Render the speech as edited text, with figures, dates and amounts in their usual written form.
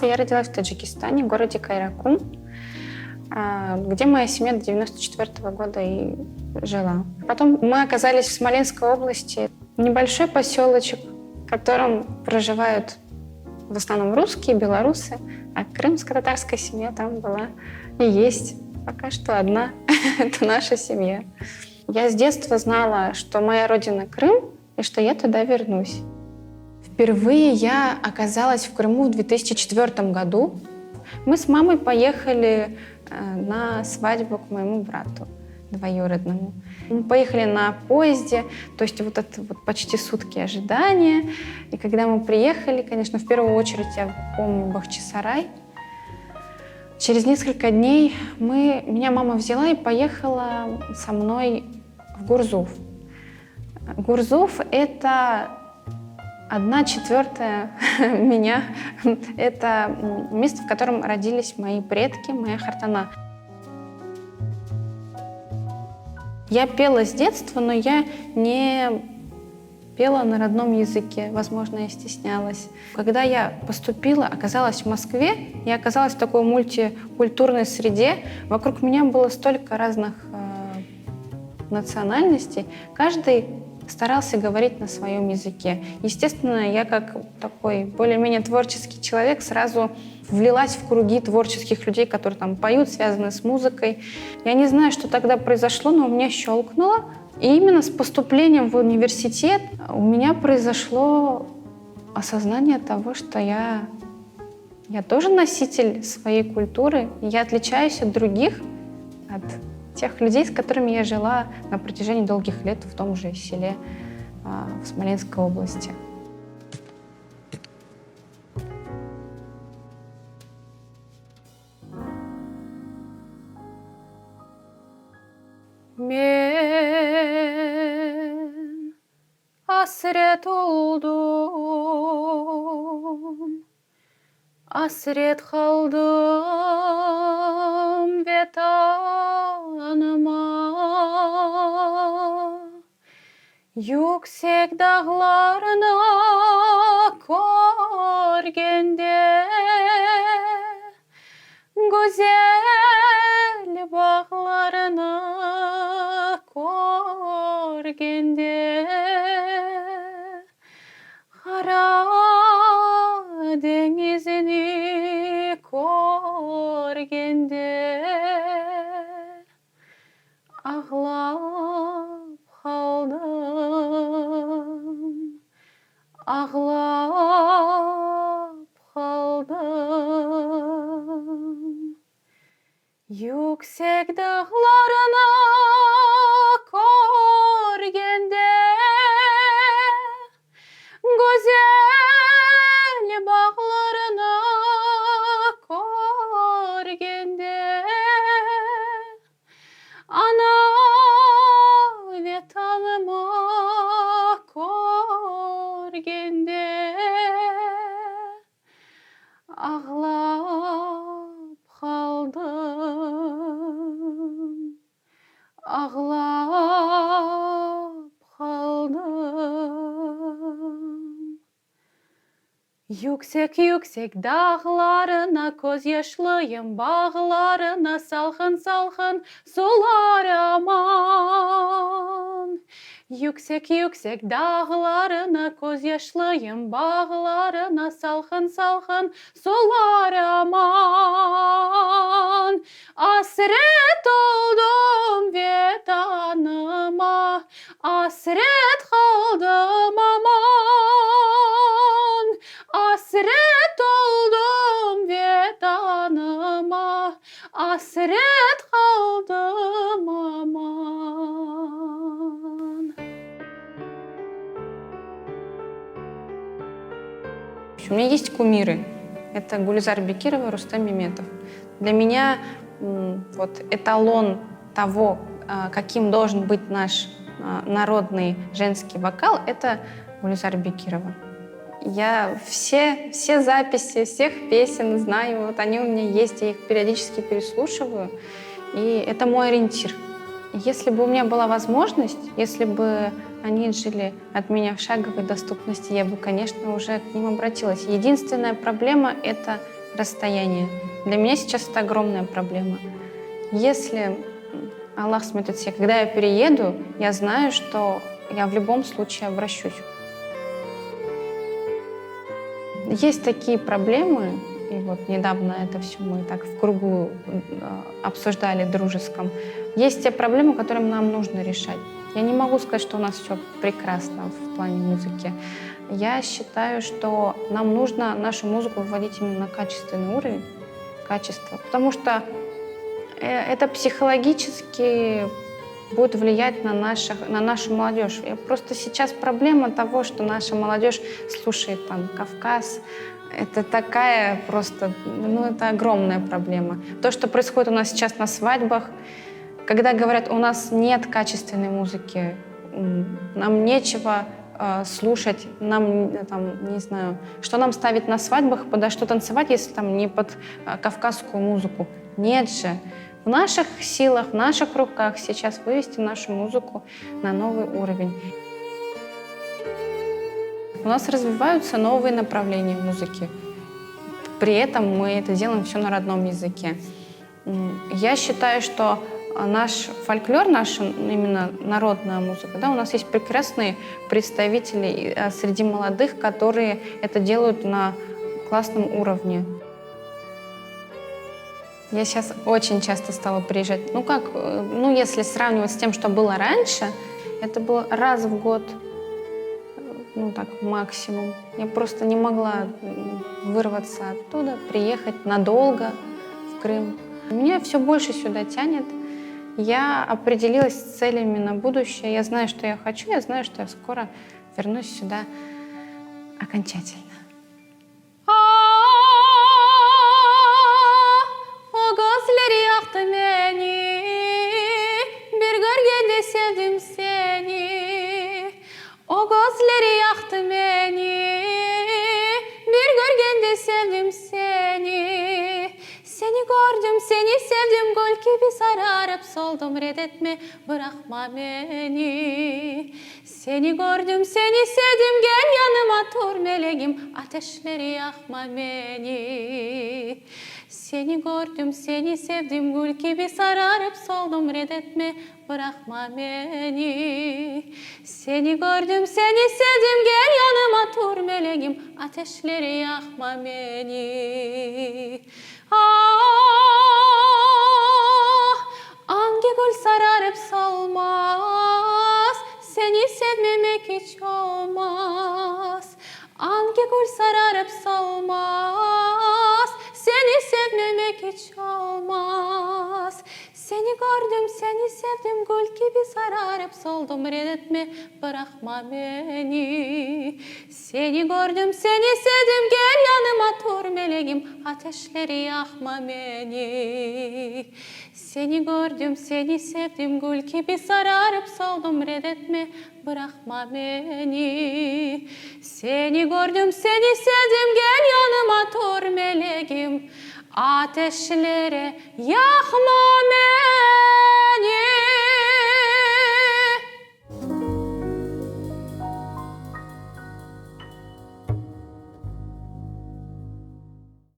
что я родилась в Таджикистане, в городе Кайракум, где моя семья до 94 года и жила. Потом мы оказались в Смоленской области, небольшой поселочек, в котором проживают в основном русские, белорусы, а крымско-татарская семья там была и есть. Пока что одна. Это наша семья. Я с детства знала, что моя родина Крым, и что я туда вернусь. Впервые я оказалась в Крыму в 2004 году. Мы с мамой поехали на свадьбу к моему брату двоюродному. Мы поехали на поезде, то есть вот это вот почти сутки ожидания. И когда мы приехали, конечно, в первую очередь я помню Бахчисарай. Через несколько дней меня мама взяла и поехала со мной в Гурзуф. Гурзуф — это 1/4 меня. Это место, в котором родились мои предки, моя Хартана. Я пела с детства, но я не пела на родном языке. Возможно, я стеснялась. Когда я поступила, оказалась в Москве, я оказалась в такой мультикультурной среде. Вокруг меня было столько разных национальностей. Каждый старался говорить на своем языке. Естественно, я как такой более-менее творческий человек сразу влилась в круги творческих людей, которые там поют, связаны с музыкой. Я не знаю, что тогда произошло, но у меня щелкнуло. И именно с поступлением в университет у меня произошло осознание того, что я тоже носитель своей культуры. Я отличаюсь от других, от тех людей, с которыми я жила на протяжении долгих лет в том же селе в Смоленской области. Мен асрет олдум, асрет қалдым ветаныма. Yüksek dağlarına көргенде, güzel bağlarını көргенде, Kara denizini көргенде, ağlap kaldım, ağlap kaldım. Yüksek dağlarına көргенде, güzel bağlarına көргенде, ana vetanıma көргенде, ağlap kaldım, ağlap kaldım. Yüksek yüksek dağlarına, göz yaşlıyım bağlarına, salkın salkın sular aman. Yüksek yüksek dağlarına, göz yaşlıyım bağlarına, salkın salkın sular aman. Hasret oldum vetanıma, hasret kaldım aman. Hasret oldum vetanıma, hasret kaldım aman. У меня есть кумиры. Это Гульзар Бекирова, Рустам Меметов. Для меня вот эталон того, каким должен быть наш народный женский вокал, это Гульзар Бекирова. Я все записи всех песен знаю, вот они у меня есть, я их периодически переслушиваю, и это мой ориентир. Если бы у меня была возможность, если бы они жили от меня в шаговой доступности, я бы, конечно, уже к ним обратилась. Единственная проблема — это расстояние. Для меня сейчас это огромная проблема. Если Аллах сметет все, когда я перееду, я знаю, что я в любом случае обращусь. Есть такие проблемы, и вот недавно это все мы так в кругу обсуждали дружеском. Есть те проблемы, которые нам нужно решать. Я не могу сказать, что у нас все прекрасно в плане музыки. Я считаю, что нам нужно нашу музыку выводить именно на качественный уровень, качество, потому что это психологически будет влиять на нашу молодежь. И просто сейчас проблема того, что наша молодежь слушает там Кавказ. Это такая просто, это огромная проблема. То, что происходит у нас сейчас на свадьбах, когда говорят, у нас нет качественной музыки, нам нечего слушать, нам, там, не знаю, что нам ставить на свадьбах, подо что танцевать, если там не под кавказскую музыку. Нет же. В наших силах, в наших руках сейчас вывести нашу музыку на новый уровень. У нас развиваются новые направления музыки. При этом мы это делаем все на родном языке. Я считаю, что наш фольклор, наша именно народная музыка, да, у нас есть прекрасные представители среди молодых, которые это делают на классном уровне. Я сейчас очень часто стала приезжать. Если сравнивать с тем, что было раньше, это было раз в год, максимум. Я просто не могла вырваться оттуда, приехать надолго в Крым. Меня все больше сюда тянет. Я определилась с целями на будущее. Я знаю, что я хочу, я знаю, что я скоро вернусь сюда окончательно. Sevdim seni, o gözleri yaktı beni. Bir görgende sevdim seni. Seni gördüm, seni sevdim, gül gibi sararıp soldum. Reddetme, bırakma beni. Seni gördüm, seni sevdim, gel yanıma dur meleğim. Ateşleri yakma beni. Seni gördüm, seni sevdim, gül gibi sararıp soldum. Reddetme, bırakma beni. Seni gördüm, seni sevdim, gel yanıma dur meleğim. Ateşleri yakma beni. Hangi gül sararıp solmaz, seni sevmemek hiç olmaz. Hangi gül sararıp solmaz, seni sevmemek hiç olmaz. Seni gördüm, seni sevdim, gül gibi sararıp soldum. Reddetme, bırakma beni. Seni gördüm, seni sevdim, gel yanıma dur meleğim. Ateşleri yakma beni. Seni gördüm, seni sevdim, gül gibi sararıp soldum. Reddetme, bırakma beni. Seni gördüm, seni sevdim, gel yanıma dur meleğim. Ateşlere yakma beni.